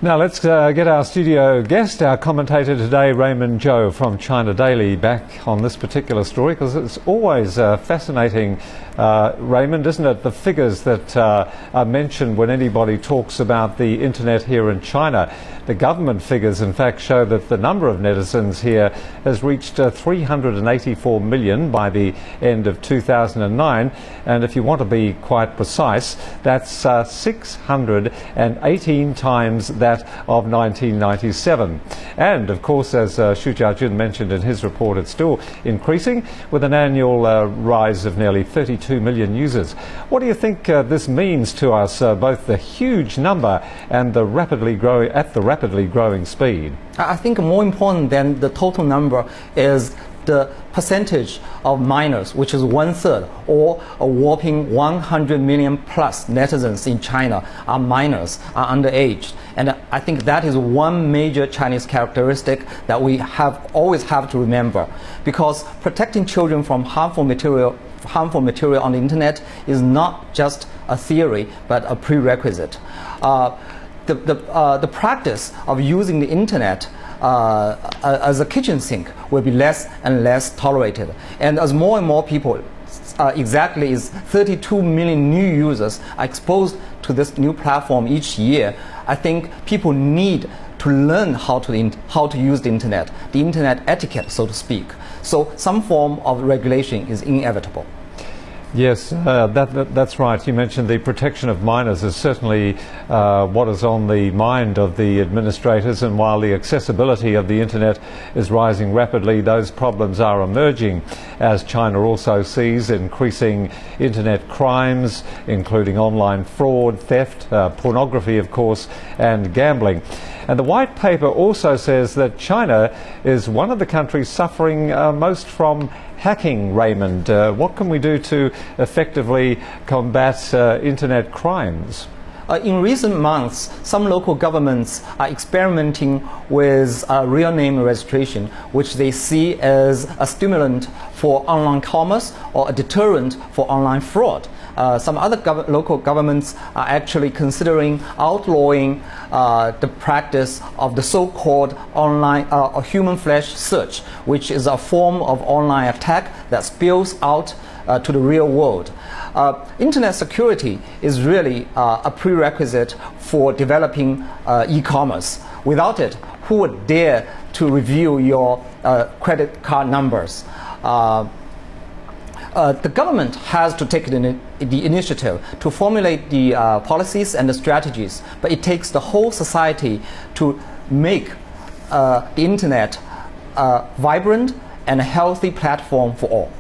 Now let's get our studio guest, our commentator today, Raymond Zhou from China Daily, back on this particular story, because it's always fascinating, Raymond, isn't it? The figures that are mentioned when anybody talks about the internet here in China. The government figures, in fact, show that the number of netizens here has reached 384 million by the end of 2009. And if you want to be quite precise, that's 618 times that of 1997. And, of course, as Xu Jiajun mentioned in his report, it's still increasing with an annual rise of nearly 32 million users. What do you think this means to us, both the huge number and the rapidly growing speed? I think more important than the total number is the percentage of minors, which is 1/3, or a whopping 100 million plus netizens in China are minors, are underage. And I think that is one major Chinese characteristic that we always have to remember, because protecting children from harmful material on the internet is not just a theory, but a prerequisite. The practice of using the internet as a kitchen sink will be less and less tolerated. And as more and more people, exactly is 32 million new users are exposed to this new platform each year, I think people need to learn how to use the internet etiquette, so to speak. So some form of regulation is inevitable. Yes, that's right. You mentioned the protection of minors is certainly what is on the mind of the administrators, and while the accessibility of the internet is rising rapidly, those problems are emerging as China also sees increasing internet crimes, including online fraud, theft, pornography, of course, and gambling. And the white paper also says that China is one of the countries suffering most from hacking, Raymond. What can we do to effectively combat internet crimes? In recent months, some local governments are experimenting with real name registration, which they see as a stimulant for online commerce or a deterrent for online fraud. Some other local governments are actually considering outlawing the practice of the so-called online human flesh search, which is a form of online attack that spills out to the real world. Internet security is really a prerequisite for developing e-commerce. Without it, who would dare to review your credit card numbers? The government has to take the initiative to formulate the policies and the strategies, but it takes the whole society to make the internet a vibrant and a healthy platform for all.